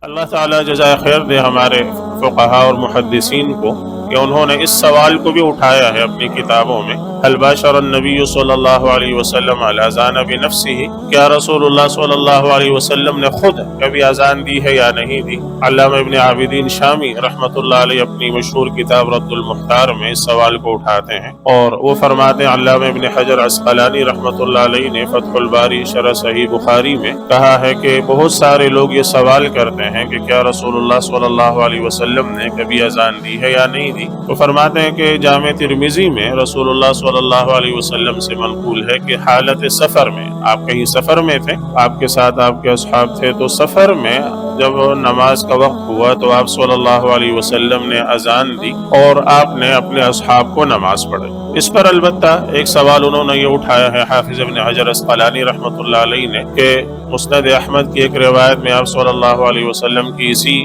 اللہ تعالیٰ جزائے خیر دے ہمارے فقہا اور محدثین کو کہ انہوں نے اس سوال کو بھی اٹھایا ہے اپنی کتابوں میں، هل باشر النبی صلی اللہ علیہ وسلم الاذان بنفسہ، کیا رسول اللہ صلی اللہ علیہ وسلم نے خود کبھی اذان دی ہے یا نہیں دی؟ علامہ ابن عابدین شامی رحمۃ اللہ علیہ اپنی مشہور کتاب رد المختار میں اس سوال کو اٹھاتے ہیں، اور وہ فرماتے ہیں علامہ ابن حجر عسقلانی رحمۃ اللہ علیہ نے فتح الباری شرح صحیح بخاری میں کہا ہے کہ بہت سارے لوگ یہ سوال کرتے ہیں کہ کیا رسول اللہ صلی اللہ علیہ وسلم نے کبھی اذان دی ہے یا نہیں دی، تو فرماتے ہیں کہ جامع ترمذی میں رسول اللہ صلی اللہ علیہ وسلم سے منقول ہے کہ حالت سفر میں، آپ کہیں سفر میں تھے، آپ کے ساتھ آپ کے اصحاب تھے، تو سفر میں جب نماز کا وقت ہوا تو آپ صلی اللہ علیہ وسلم نے اذان دی اور آپ نے اپنے اصحاب کو نماز پڑھائی۔ اس پر البتہ ایک سوال انہوں نے یہ اٹھایا ہے حافظ ابن حجر عسقلانی رحمۃ اللہ علیہ نے کہ مسند احمد کی ایک روایت میں آپ صلی اللہ علیہ وسلم کی اسی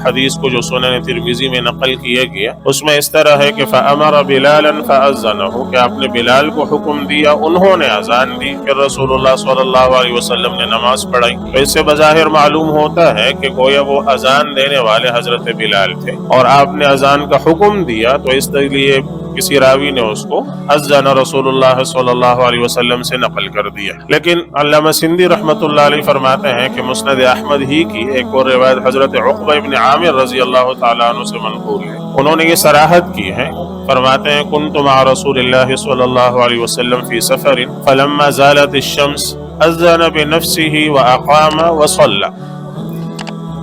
حدیث کو جو سنن ترمذی میں نقل کیا گیا، اس میں اس طرح ہے کہ فَأَمَرَ بِلَالًا فَأَذَّنَهُ، کہ آپ نے بلال کو حکم دیا، انہوں نے اذان دی، پھر رسول اللہ صلی اللہ علیہ وسلم نے نماز پڑھائی۔ تو اس سے بظاہر معلوم ہوتا ہے کہ گویا وہ اذان دینے والے حضرت بلال تھے اور آپ نے اذان کا حکم دیا، تو اس لیے کسی راوی نے اس کو اذن رسول اللہ صلی اللہ علیہ وسلم سے نقل کر دیا۔ لیکن علامہ سندھی رحمۃ اللہ علیہ فرماتے ہیں کہ مسند احمد ہی کی ایک اور روایت حضرت عقبہ ابن عامر رضی اللہ تعالیٰ عنہ سے منقول ہے، انہوں نے یہ صراحت کی ہے، فرماتے ہیں کنت مع رسول اللہ صلی اللہ علیہ وسلم فی سفر فلما زالت الشمس اذن بنفسه واقام وصلى،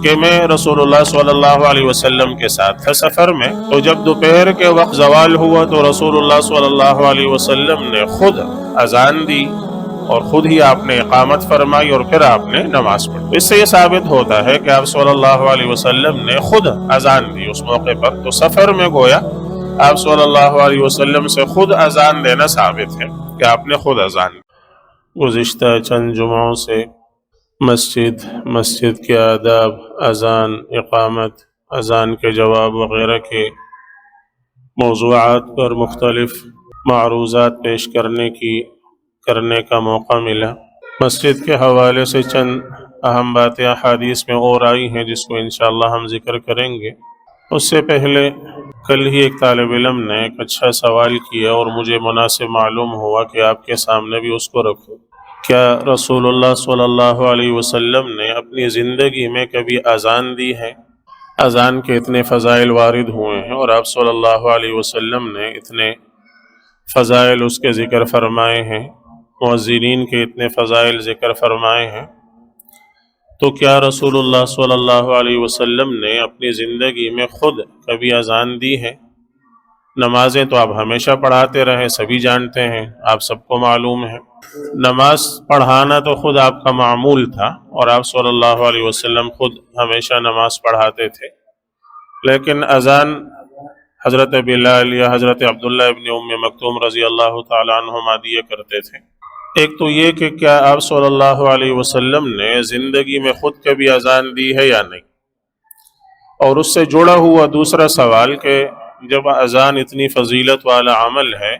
کہ میں رسول اللہ صلی اللہ علیہ وسلم کے ساتھ تھا سفر میں، تو جب دوپہر کے وقت زوال ہوا تو رسول اللہ صلی اللہ علیہ وسلم نے خود اذان دی اور خود ہی آپ نے اقامت فرمائی اور پھر آپ نے نماز پڑھی۔ اس سے یہ ثابت ہوتا ہے کہ آپ صلی اللہ علیہ وسلم نے خود اذان دی اس موقع پر، تو سفر میں گویا آپ صلی اللہ علیہ وسلم سے خود اذان دینا ثابت ہے کہ آپ نے خود اذان دی۔ گزشتہ چند جمعوں سے مسجد کے آداب، اذان، اقامت، اذان کے جواب وغیرہ کے موضوعات پر مختلف معروضات پیش کرنے کا موقع ملا۔ مسجد کے حوالے سے چند اہم باتیں احادیث میں اور آئی ہیں جس کو انشاءاللہ ہم ذکر کریں گے۔ اس سے پہلے کل ہی ایک طالب علم نے ایک اچھا سوال کیا اور مجھے مناسب معلوم ہوا کہ آپ کے سامنے بھی اس کو رکھوں۔ کیا رسول اللہ صلی اللہ علیہ وسلم نے اپنی زندگی میں کبھی اذان دی ہے؟ اذان کے اتنے فضائل وارد ہوئے ہیں اور آپ صلی اللہ علیہ وسلم نے اتنے فضائل اس کے ذکر فرمائے ہیں، مؤذنین کے اتنے فضائل ذکر فرمائے ہیں، تو کیا رسول اللہ صلی اللہ علیہ وسلم نے اپنی زندگی میں خود کبھی اذان دی ہے؟ نمازیں تو آپ ہمیشہ پڑھاتے رہے، سبھی جانتے ہیں، آپ سب کو معلوم ہے، نماز پڑھانا تو خود آپ کا معمول تھا اور آپ صلی اللہ علیہ وسلم خود ہمیشہ نماز پڑھاتے تھے، لیکن اذان حضرت بلال یا حضرت عبداللہ ابن ام مکتوم رضی اللہ تعالیٰ عنہما دیا کرتے تھے۔ ایک تو یہ کہ کیا آپ صلی اللہ علیہ وسلم نے زندگی میں خود کبھی اذان دی ہے یا نہیں، اور اس سے جڑا ہوا دوسرا سوال کہ جب اذان اتنی فضیلت والا عمل ہے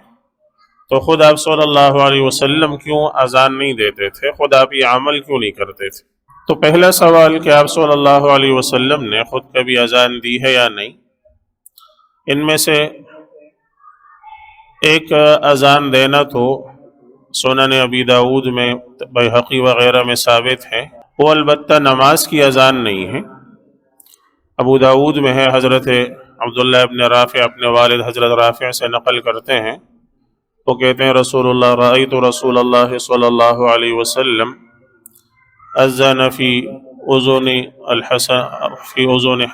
تو خود آپ صلی اللہ علیہ وسلم کیوں اذان نہیں دیتے تھے، خود آپ یہ عمل کیوں نہیں کرتے تھے؟ تو پہلا سوال کہ آپ صلی اللہ علیہ وسلم نے خود کبھی اذان دی ہے یا نہیں، ان میں سے ایک اذان دینا تو سنن ابی داود میں، بیہقی وغیرہ میں ثابت ہے، وہ البتہ نماز کی اذان نہیں ہے۔ ابو داود میں ہے، حضرت عبداللہ ابن رافع اپنے والد حضرت رافع سے نقل کرتے ہیں، وہ کہتے ہیں رسول اللہ رأیت رسول اللہ صلی اللہ علیہ وسلم اذن فی اذن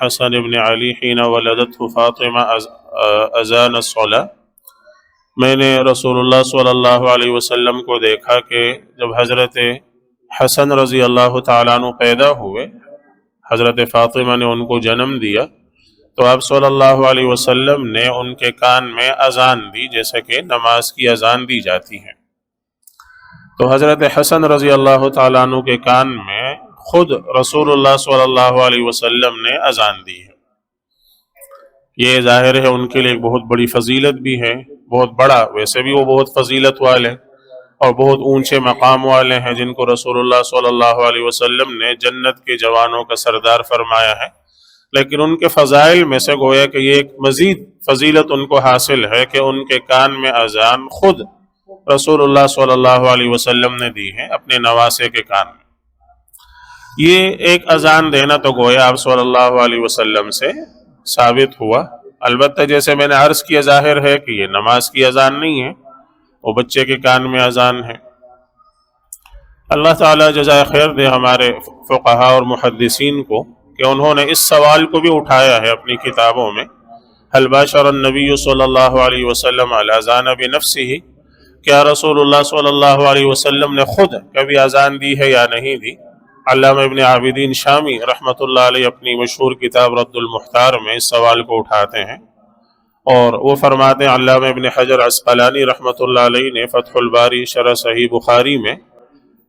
حسن ابن علی حین ولدته فاطمہ اذان الصلاۃ، میں نے رسول اللہ صلی اللہ علیہ وسلم کو دیکھا کہ جب حضرت حسن رضی اللہ تعالیٰ عنہ پیدا ہوئے، حضرت فاطمہ نے ان کو جنم دیا، تو آپ صلی اللہ علیہ وسلم نے ان کے کان میں اذان دی جیسے کہ نماز کی اذان دی جاتی ہے۔ تو حضرت حسن رضی اللہ تعالیٰ عنہ کے کان میں خود رسول اللہ صلی اللہ علیہ وسلم نے اذان دی ہے۔ یہ ظاہر ہے ان کے لیے ایک بہت بڑی فضیلت بھی ہے، بہت بڑا، ویسے بھی وہ بہت فضیلت والے، اور بہت اونچے مقام والے ہیں، جن کو رسول اللہ صلی اللہ علیہ وسلم نے جنت کے جوانوں کا سردار فرمایا ہے، لیکن ان کے فضائل میں سے گویا کہ یہ ایک مزید فضیلت ان کو حاصل ہے کہ ان کے کان میں اذان خود رسول اللہ صلی اللہ علیہ وسلم نے دی ہے اپنے نواسے کے کان میں۔ یہ ایک اذان دینا تو گویا آپ صلی اللہ علیہ وسلم سے ثابت ہوا، البتہ جیسے میں نے عرض کیا ظاہر ہے کہ یہ نماز کی اذان نہیں ہے، وہ بچے کے کان میں اذان ہے۔ اللہ تعالیٰ جزائے خیر دے ہمارے فقہاء اور محدثین کو کہ انہوں نے اس سوال کو بھی اٹھایا ہے اپنی کتابوں میں، هل باشر النبی صلی اللہ علیہ وسلم الاذان بنفسہ، کیا رسول اللہ صلی اللہ علیہ وسلم نے خود کبھی اذان دی ہے یا نہیں دی؟ علامہ ابن عابدین شامی رحمۃ اللہ علیہ اپنی مشہور کتاب رد المختار میں اس سوال کو اٹھاتے ہیں، اور وہ فرماتے ہیں علامہ ابن حجر عسقلانی رحمۃ اللہ علیہ نے فتح الباری شرح صحیح بخاری میں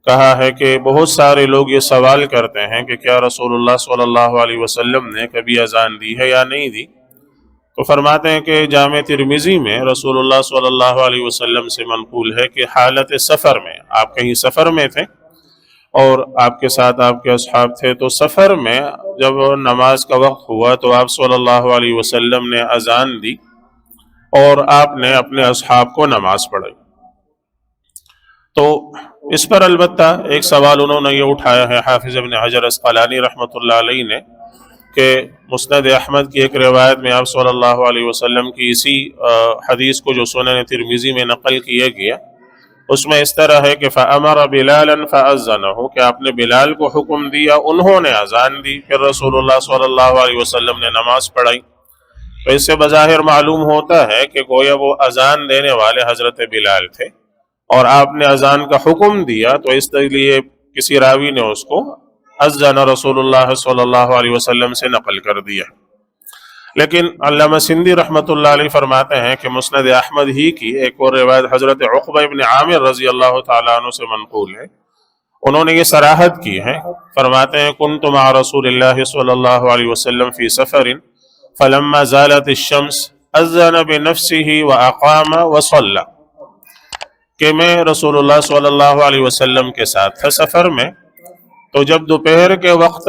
کہا ہے کہ بہت سارے لوگ یہ سوال کرتے ہیں کہ کیا رسول اللہ صلی اللہ علیہ وسلم نے کبھی اذان دی ہے یا نہیں دی، تو فرماتے ہیں کہ جامع ترمذی میں رسول اللہ صلی اللہ علیہ وسلم سے منقول ہے کہ حالت سفر میں، آپ کہیں سفر میں تھے اور آپ کے ساتھ آپ کے اصحاب تھے، تو سفر میں جب نماز کا وقت ہوا تو آپ صلی اللہ علیہ وسلم نے اذان دی اور آپ نے اپنے اصحاب کو نماز پڑھائی۔ تو اس پر البتہ ایک سوال انہوں نے یہ اٹھایا ہے حافظ ابن حجر عسقلانی رحمۃ اللہ علیہ نے کہ مسند احمد کی ایک روایت میں آپ صلی اللہ علیہ وسلم کی اسی حدیث کو جو سنن ترمذی میں نقل کیا گیا، اس میں اس طرح ہے کہ فَأَمَرَ بِلَالًا فَأَذَّنَهُ، کہ آپ نے بلال کو حکم دیا، انہوں نے اذان دی، پھر رسول اللہ صلی اللہ علیہ وسلم نے نماز پڑھائی۔ تو اس سے بظاہر معلوم ہوتا ہے کہ گویا وہ اذان دینے والے حضرت بلال تھے اور آپ نے اذان کا حکم دیا، تو اس لیے کسی راوی نے اس کو اذن رسول اللہ صلی اللہ علیہ وسلم سے نقل کر دیا۔ لیکن علامہ سندھی رحمۃ اللہ علیہ فرماتے ہیں کہ مسند احمد ہی کی ایک اور روایت حضرت عقبہ ابن عامر رضی اللہ تعالیٰ عنہ سے منقول ہے، انہوں نے یہ صراحت کی ہے، فرماتے ہیں کنت مع رسول اللہ صلی اللہ علیہ وسلم فی سفر فلما زالت الشمس اذن بنفسه واقام وصلى، کہ میں رسول اللہ صلی اللہ علیہ وسلم کے ساتھ تھا سفر میں، تو جب دوپہر کے وقت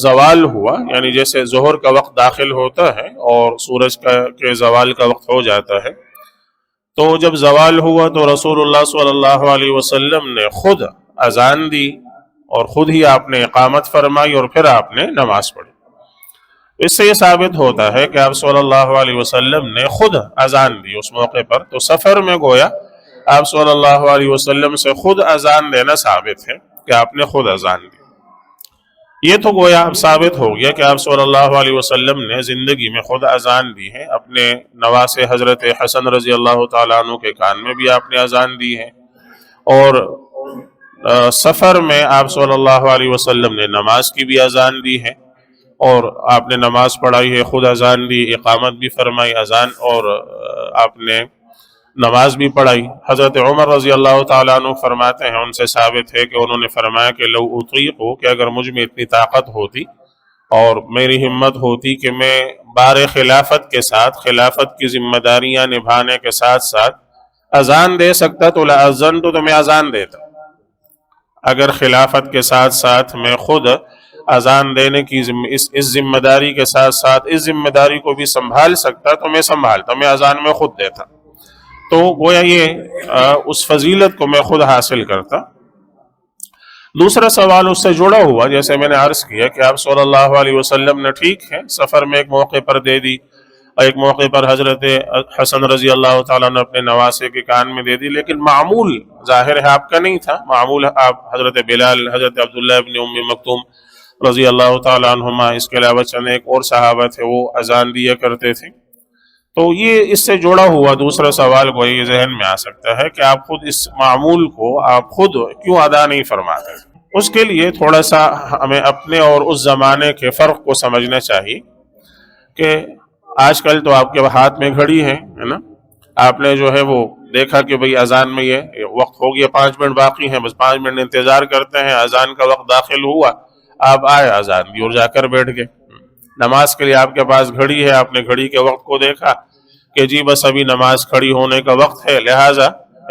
زوال ہوا، یعنی جیسے ظہر کا وقت داخل ہوتا ہے اور سورج کے زوال کا وقت ہو جاتا ہے، تو جب زوال ہوا تو رسول اللہ صلی اللہ علیہ وسلم نے خود اذان دی اور خود ہی آپ نے اقامت فرمائی اور پھر آپ نے نماز پڑھی۔ اس سے یہ ثابت ہوتا ہے کہ آپ صلی اللہ علیہ وسلم نے خود اذان دی اس موقع پر، تو سفر میں گویا آپ صلی اللہ علیہ وسلم سے خود اذان دینا ثابت ہے کہ آپ نے خود اذان دی۔ یہ تو گویا اب ثابت ہو گیا کہ آپ صلی اللہ علیہ وسلم نے زندگی میں خود اذان دی ہے، اپنے نواسے حضرت حسن رضی اللہ تعالیٰ عنہ کے کان میں بھی آپ نے اذان دی ہے، اور سفر میں آپ صلی اللہ علیہ وسلم نے نماز کی بھی اذان دی ہے، اور آپ نے نماز پڑھائی ہے، خود اذان دی، اقامت بھی فرمائی، اذان اور آپ نے نماز بھی پڑھائی۔ حضرت عمر رضی اللہ تعالیٰ عنہ فرماتے ہیں، ان سے ثابت ہے کہ انہوں نے فرمایا کہ لو اطیقو، کہ اگر مجھ میں اتنی طاقت ہوتی اور میری ہمت ہوتی کہ میں بار خلافت کے ساتھ، خلافت کی ذمہ داریاں نبھانے کے ساتھ ساتھ اذان دے سکتا تو لأذنت، تو میں اذان دیتا۔ اگر خلافت کے ساتھ ساتھ میں خود اذان دینے کی اس ذمہ داری کے ساتھ ساتھ اس ذمہ داری کو بھی سنبھال سکتا تو میں سنبھالتا، میں اذان میں خود دیتا، تو گویا یہ اس فضیلت کو میں خود حاصل کرتا۔ دوسرا سوال اس سے جڑا ہوا، جیسے میں نے عرض کیا کہ آپ صلی اللہ علیہ وسلم نے ٹھیک ہے سفر میں ایک موقع پر دے دی، ایک موقع پر حضرت حسن رضی اللہ تعالیٰ نے اپنے نواسے کے کان میں دے دی، لیکن معمول ظاہر ہے آپ کا نہیں تھا، معمول آپ حضرت بلال، حضرت عبداللہ ابن ام مکتوم رضی اللہ تعالیٰ عنہما، اس کے علاوہ چند ایک اور صحابہ تھے، وہ اذان دیا کرتے تھے۔ تو یہ اس سے جڑا ہوا دوسرا سوال کو یہ ذہن میں آ سکتا ہے کہ آپ خود اس معمول کو آپ خود کیوں ادا نہیں فرماتے؟ اس کے لیے تھوڑا سا ہمیں اپنے اور اس زمانے کے فرق کو سمجھنا چاہیے کہ آج کل تو آپ کے ہاتھ میں گھڑی ہے نا، آپ نے جو ہے وہ دیکھا کہ بھئی اذان میں یہ وقت ہو گیا، 5 منٹ باقی ہیں، بس 5 منٹ انتظار کرتے ہیں، اذان کا وقت داخل ہوا، آپ آئے اذان دی اور جا کر بیٹھ گئے۔ نماز کے لیے آپ کے پاس گھڑی ہے، آپ نے گھڑی کے وقت کو دیکھا کہ جی بس ابھی نماز کھڑی ہونے کا وقت ہے، لہٰذا